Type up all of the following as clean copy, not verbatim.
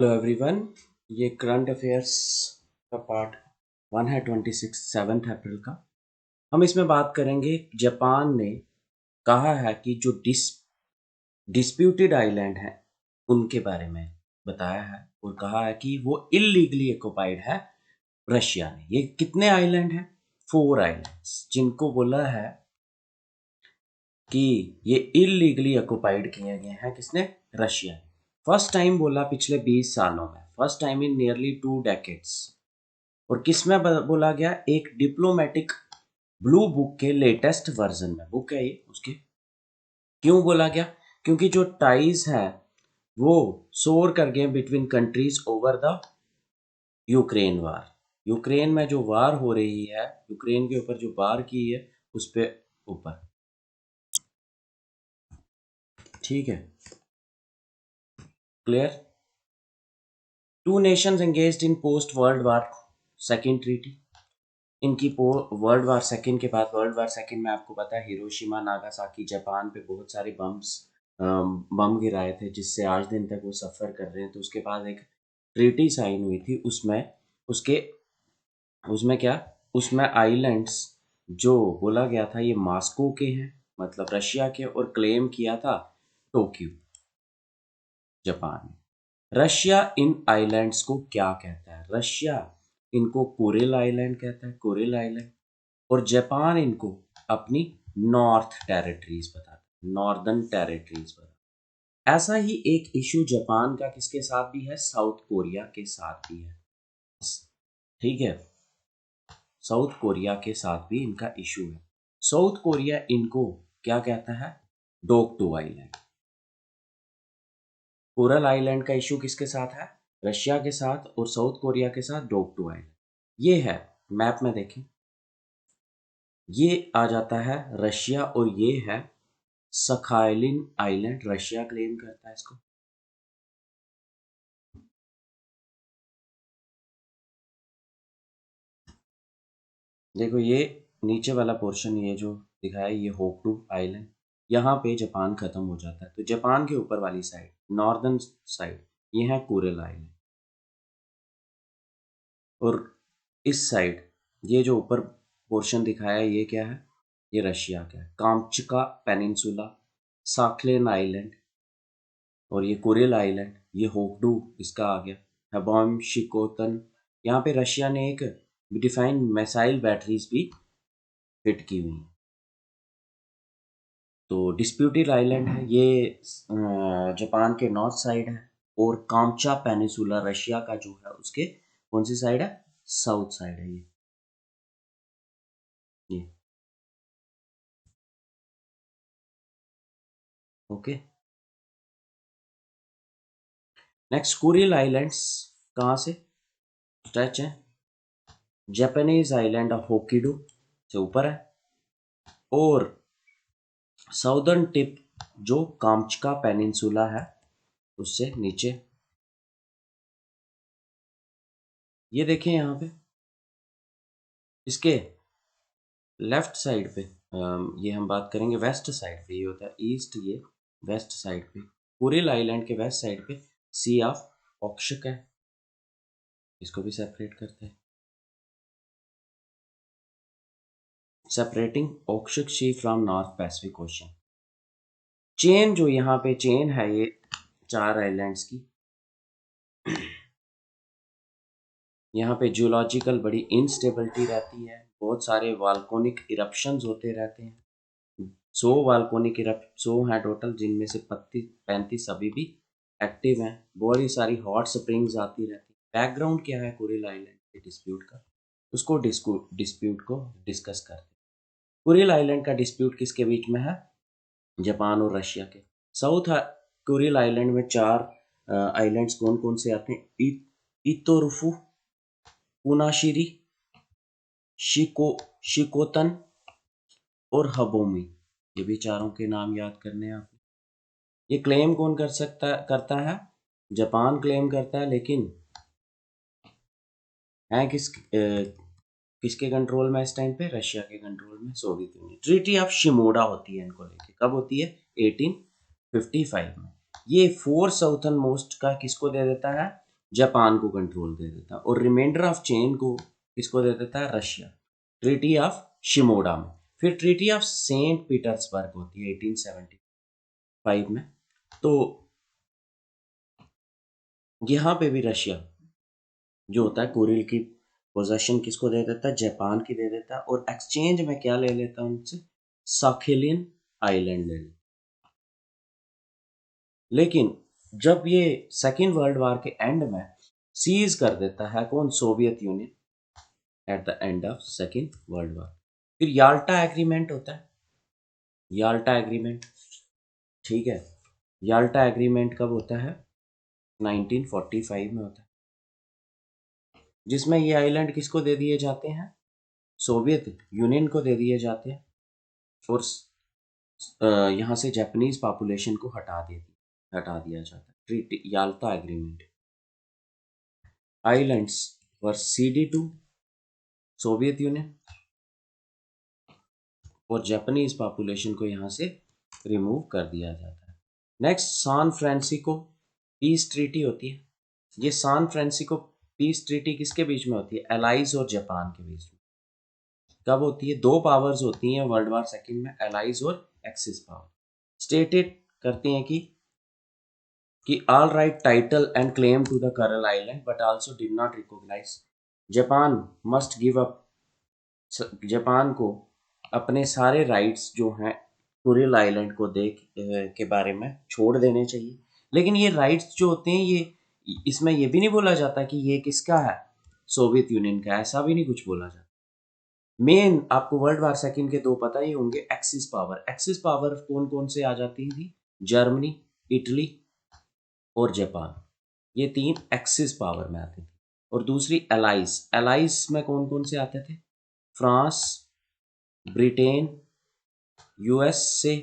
Hello everyone, ये current affairs का part 1 है 26 7 अप्रैल का। हम इसमें बात करेंगे जापान ने कहा है कि जो डिस्प्यूटेड आइलैंड है उनके बारे में बताया है और कहा है कि वो इलीगली ऑक्युपाइड है रशिया ने। ये कितने आइलैंड हैं? 4 आइलैंड्स, जिनको बोला है कि ये इलीगली ऑक्युपाइड किए गए हैं। किसने? रशिया ने। फर्स्ट टाइम बोला पिछले 20 सालों में, first time in nearly 2 decades. और किस में बोला गया? एक डिप्लोमेटिक ब्लू बुक के लेटेस्ट वर्जन में। बुक है ये उसके। क्यों बोला गया? क्योंकि जो टाइज है वो सोर कर गए between countries over the Ukraine war. Ukraine में जो वार हो रही है, यूक्रेन के ऊपर जो वार की है उस पे ऊपर, ठीक है, clear. Two nations engaged in post world war second treaty. इनकी वर्ल्ड वार सेकेंड के बाद, वर्ल्ड वार सेकेंड में आपको पता है हिरोशिमा नागासाकी जापान पे बहुत सारे बम गिराए थे, जिससे आज दिन तक वो सफ़र कर रहे हैं। तो उसके बाद एक ट्रीटी साइन हुई थी, उसमें उसके उसमें क्या, उसमें आइलैंड्स जो बोला गया था ये मॉस्को के हैं, मतलब रशिया के, और क्लेम किया था टोक्यो, जापान। रशिया इन आइलैंड्स को क्या कहता है? रशिया इनको कुरिल आइलैंड कहता है, कुरिल आइलैंड। और जापान इनको अपनी नॉर्थ टेरिटरीज बताता है, नॉर्दर्न टेरिटरीज बताता है। ऐसा ही एक इशू जापान का किसके साथ भी है? साउथ कोरिया के साथ भी है, ठीक है। साउथ कोरिया के साथ भी इनका इशू है। साउथ कोरिया इनको क्या कहता है? डोक्टू आइलैंड। कोरल आइलैंड का इशू किसके साथ है? रशिया के साथ, और साउथ कोरिया के साथ डोक्टू आइलैंड। ये है, मैप में देखें, ये आ जाता है रशिया, और ये है सखालिन आइलैंड। रशिया क्लेम करता है इसको। देखो ये नीचे वाला पोर्शन, ये जो दिखाया है, ये होक्टू आइलैंड, यहाँ पे जापान खत्म हो जाता है। तो जापान के ऊपर वाली साइड, नॉर्दर्न साइड, ये है कुरिल आइलैंड। और इस साइड ये जो ऊपर पोर्शन दिखाया है, ये क्या है? ये रशिया का है। कामचका पेनिनसुला, साखलिन आइलैंड, और ये कुरिल आइलैंड, ये होक्डू इसका आ गया। हबॉम शिकोतन, यहाँ पे रशिया ने एक डिफाइंड मिसाइल बैटरीज भी फिट की हुई हैं। तो डिस्प्यूटेड आइलैंड है ये, जापान के नॉर्थ साइड है। और कामचा पेनिनसुला रशिया का जो है उसके कौन सी साइड है? साउथ साइड है ये, ओके। नेक्स्ट, कुरिल आइलैंड्स कहाँ से स्ट्रेच है? जापानीज आइलैंड ऑफ होक्किडू से ऊपर है, और साउदर्न टिप जो कामचका पेनिनसुला है उससे नीचे। ये देखें यहाँ पे इसके लेफ्ट साइड पे, ये हम बात करेंगे वेस्ट साइड पे, ये होता है ईस्ट, ये वेस्ट साइड पे, कुरिल आइलैंड के वेस्ट साइड पे सी ऑफ ऑक्शक है। इसको भी सेपरेट करते हैं, separating Okhotsk sea from North Pacific Ocean. Chain जो यहाँ पे चेन है ये 4 आइलैंड्स की, यहाँ पे जियोलॉजिकल बड़ी इंस्टेबिलिटी रहती है, बहुत सारे वाल्कोनिक इरप्शंस होते रहते हैं। 100 वाल्कोनिक इरप्शन 100 हैं टोटल, जिनमें से 35 अभी भी एक्टिव हैं। बहुत ही सारी हॉट स्प्रिंग्स आती रहती हैं। बैकग्राउंड क्या है कुरिल आइलैंड के डिस्प्यूट का, उसको डिस्प्यूट को डिस्कस करते हैं। कुरिल आइलैंड का डिस्प्यूट किसके बीच में है? जापान और रशिया के। साउथ कुरिल आइलैंड में 4 आइलैंड्स कौन कौन से आते हैं? इतोरुफु, पुनाशिरी, शिको शिकोतन और हबोमी। ये भी चारों के नाम याद करने हैं आपको। ये क्लेम कौन करता है? जापान क्लेम करता है, लेकिन है किसके कंट्रोल में इस टाइम पे? रशिया के कंट्रोल में, Soviet union. Treaty of Shimoda होती है इनको लेके, कब होती है? 1855 में। ये 4 साउथर्न मोस्ट का किसको दे देता है? जापान को कंट्रोल दे देता है, और रिमाइंडर ऑफ चेन को किसको दे देता है? रशिया, ट्रीटी ऑफ शिमोडा में। फिर ट्रीटी ऑफ सेंट पीटर्सबर्ग होती है 1875 में। तो यहाँ पे भी रशिया जो होता है कुरिल की पोजेशन किसको दे देता है? जापान की दे देता है, और एक्सचेंज में क्या ले लेता है उनसे? साखेलियन आइलैंड ले लेता। लेकिन जब ये सेकेंड वर्ल्ड वार के एंड में सीज कर देता है कौन? Soviet union at the end of second world war. फिर याल्टा एग्रीमेंट होता है, याल्टा एग्रीमेंट, ठीक है। याल्टा एग्रीमेंट कब होता है? 1945 में होता है, जिसमें ये आइलैंड किसको दे दिए जाते हैं? सोवियत यूनियन को दे दिए जाते हैं, और यहाँ से जापानीज पॉपुलेशन को हटा दिया जाता है। Treaty Yalta agreement. Islands were ceded to Soviet Union, और जापानीज पॉपुलेशन को यहाँ से रिमूव कर दिया जाता है। Next San Francisco peace treaty होती है। ये सैन फ्रांसिस्को पीस ट्रीटी किसके बीच में होती है? एलाइज और जापान के बीच में। कब होती है? दो पावर्स होती हैं वर्ल्ड वार सेकेंड में, एलाइज और एक्सिस पावर। स्टेटेड करती हैं कि all right title and claim to the Kuril Island but also did not recognize Japan must give up। Japan को अपने सारे राइट्स जो हैं कुरिल आइलैंड को के बारे में छोड़ देने चाहिए। लेकिन ये राइट्स जो होते हैं, ये इसमें ये भी नहीं बोला जाता कि ये किसका है? सोवियत यूनियन का। ऐसा भी नहीं कुछ बोला जाता। मेन आपको वर्ल्ड वार सेकेंड के दो पता ही होंगे। एक्सिस पावर, एक्सिस पावर कौन कौन से आ जाती थी? जर्मनी, इटली और जापान, ये तीन एक्सिस पावर में आते थे। और दूसरी एलाइज, एलाइज में कौन कौन से आते थे? France, Britain, USA,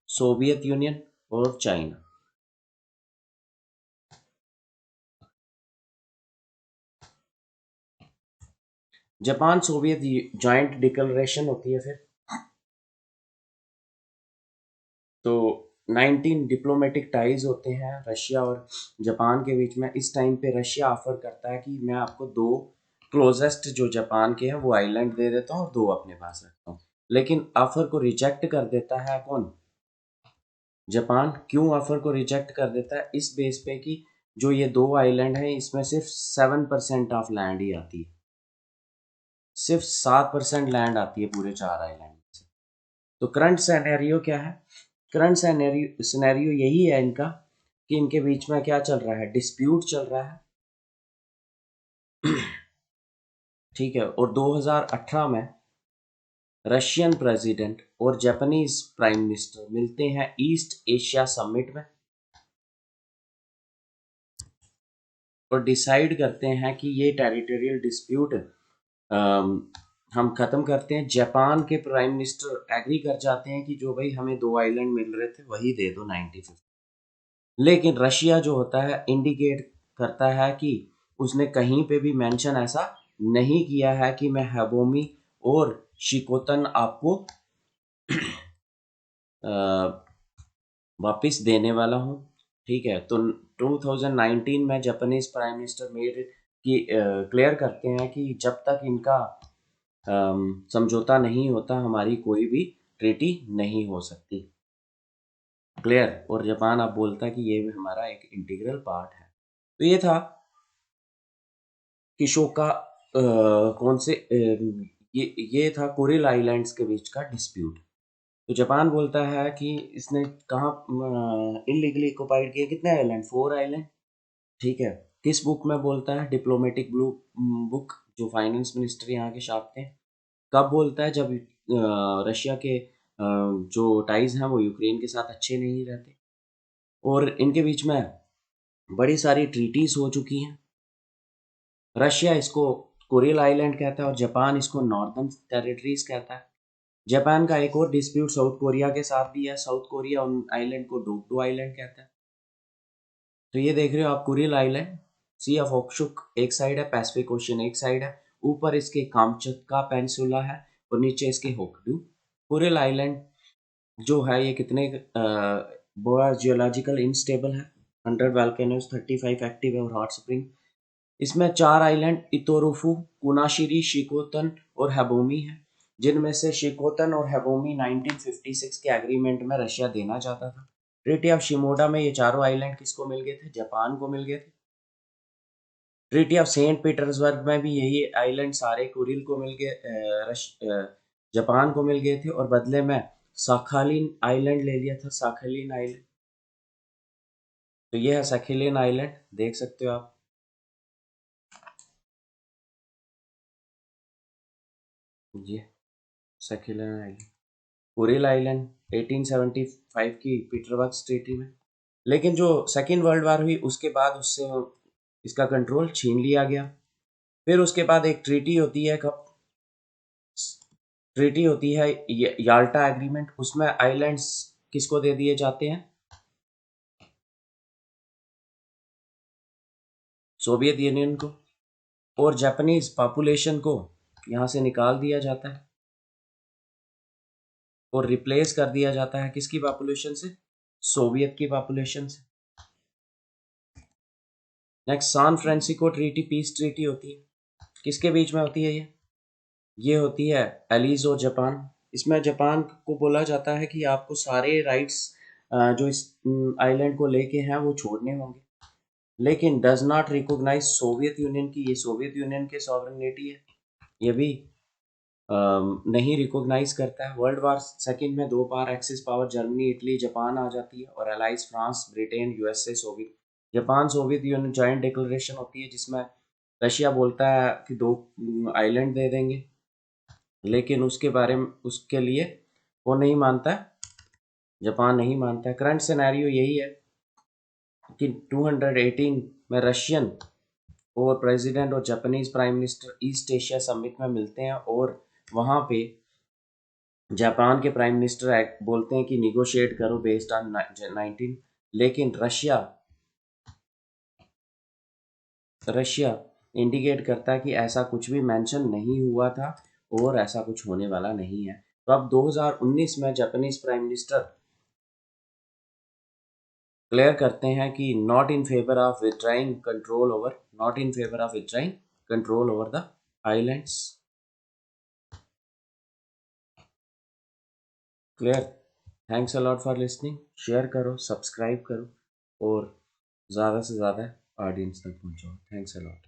Soviet Union और चाइना। जापान सोवियत जॉइंट डिक्लेरेशन होती है। फिर तो 19 डिप्लोमेटिक टाइज होते हैं रशिया और जापान के बीच में। इस टाइम पे रशिया ऑफर करता है कि मैं आपको दो क्लोजेस्ट जो जापान के हैं वो आइलैंड दे देता हूँ और दो अपने पास रखता हूँ। लेकिन ऑफर को रिजेक्ट कर देता है कौन? जापान। क्यों ऑफर को रिजेक्ट कर देता है? इस बेस पे कि जो ये दो आइलैंड है इसमें सिर्फ 7% ऑफ लैंड ही आती है, सिर्फ 7% लैंड आती है पूरे चार आइलैंड से। तो करंट सिनेरियो क्या है? करंट सिनेरियो यही है इनका कि इनके बीच में क्या चल रहा है? डिस्प्यूट चल रहा है, ठीक है। और 2018 में रशियन प्रेसिडेंट और जापानीज प्राइम मिनिस्टर मिलते हैं ईस्ट एशिया समिट में, और डिसाइड करते हैं कि ये टेरिटोरियल डिस्प्यूट हम खत्म करते हैं। जापान के प्राइम मिनिस्टर एग्री कर जाते हैं कि जो भाई हमें दो आइलैंड मिल रहे थे वही दे दो 95। लेकिन रशिया जो होता है इंडिकेट करता है कि उसने कहीं पे भी मेंशन ऐसा नहीं किया है कि मैं हैबोमी और शिकोतन आपको वापस देने वाला हूँ, ठीक है। तो 2019 में जापानीज प्राइम मिनिस्टर मेड की क्लियर करते हैं कि जब तक इनका समझौता नहीं होता हमारी कोई भी ट्रीटी नहीं हो सकती। क्लियर। और जापान अब बोलता है कि ये भी हमारा एक इंटीग्रल पार्ट है। तो ये था किशोका कौन से ये था कुरिल आइलैंड्स के बीच का डिस्प्यूट। तो जापान बोलता है कि इसने कहाँ इनलीगली ऑक्युपाइड किए? कितने आइलैंड? 4 आइलैंड, ठीक है। किस बुक में बोलता है? डिप्लोमेटिक ब्लू बुक, जो फाइनेंस मिनिस्टर यहाँ के छापते हैं। कब बोलता है? जब रशिया के जो टाइज हैं वो यूक्रेन के साथ अच्छे नहीं रहते, और इनके बीच में बड़ी सारी ट्रीटीज हो चुकी हैं। रशिया इसको कुरिल आइलैंड कहता है और जापान इसको नॉर्दर्न टेरिटरीज कहता है। जापान का एक और डिस्प्यूट साउथ कोरिया के साथ भी है। साउथ कोरिया उन आइलैंड को डोक्टो आइलैंड कहता है। तो ये देख रहे हो आप, कुरिल आइलैंड, सी ऑफ ओक्शुक एक साइड है, पैसिफिक ओशियन एक साइड है, ऊपर इसके कामचत्का पेनिसुला है और नीचे इसके होक्यू। कुरिल आइलैंड जो है ये कितने बड़ा जियोलॉजिकल इनस्टेबल है। 100 वॉल्केनोज, 35 एक्टिव है और हॉट स्प्रिंग। इसमें 4 आइलैंड इतोरुफु, कुनाशिरी, शिकोतन और हैबोमी है, जिनमें से शिकोतन और हैबोमी 1956 के एग्रीमेंट में रशिया देना चाहता था। ट्रीटी ऑफ शिमोडा में ये चारों आइलैंड किसको मिल गए थे? जापान को मिल गए थे। ट्रीटी ऑफ सेंट पीटर्सबर्ग में भी यही आइलैंड सारे कुरिल को मिल गए, जापान को मिल गए थे, और बदले में साखालिन आइलैंड ले लिया था, साखालिन आइलैंड। तो ये है साखालिन आइलैंड, देख सकते हो आप। ये साखालिन आइलैंड, कुरिल आइलैंड 1875 की पीटरबर्ग ट्रीटी में। लेकिन जो सेकेंड वर्ल्ड वार हुई उसके बाद उससे इसका कंट्रोल छीन लिया गया। फिर उसके बाद एक ट्रीटी होती है, कब ट्रीटी होती है? Yalta agreement. उसमें आइलैंड्स किसको दे दिए जाते हैं? सोवियत यूनियन को। और जापानीज पॉपुलेशन को यहाँ से निकाल दिया जाता है और रिप्लेस कर दिया जाता है किसकी पॉपुलेशन से? सोवियत की पॉपुलेशन से। Next, San Francisco treaty peace treaty होती है, किसके बीच में होती है ये होती है एलिज और जापान। इसमें जापान को बोला जाता है कि आपको सारे राइट्स जो इस आइलैंड को लेके हैं वो छोड़ने होंगे, लेकिन does not recognise Soviet Union की, ये सोवियत यूनियन के सॉवरेनिटी है, ये भी नहीं रिकॉग्नाइज करता है। वर्ल्ड वार सेकेंड में 2 बार axis power Germany, Italy, Japan आ जाती है, और allies France, Britain, USA, Soviet, Japan, Soviet Union joint declaration होती है, जिसमें रशिया बोलता है कि 2 आइलैंड दे देंगे, लेकिन उसके बारे में उसके लिए वो नहीं मानता है, जापान नहीं मानता है। करंट सिनेरियो यही है कि 218 में रशियन और प्रेसिडेंट और Japanese prime minister east Asia summit में मिलते हैं, और वहाँ पे जापान के प्राइम मिनिस्टर बोलते हैं कि निगोशिएट करो बेस्ड ऑन 19, लेकिन रशिया इंडिकेट करता है कि ऐसा कुछ भी मेंशन नहीं हुआ था और ऐसा कुछ होने वाला नहीं है। तो अब 2019 में जापानीज प्राइम मिनिस्टर क्लियर करते हैं कि not in favour of withdrawing control over, not in favour of withdrawing control over the islands. Clear? Thanks a lot for listening. Share करो, सब्सक्राइब करो और ज़्यादा से ज़्यादा ऑडियंस तक पहुंचाओ। Thanks a lot.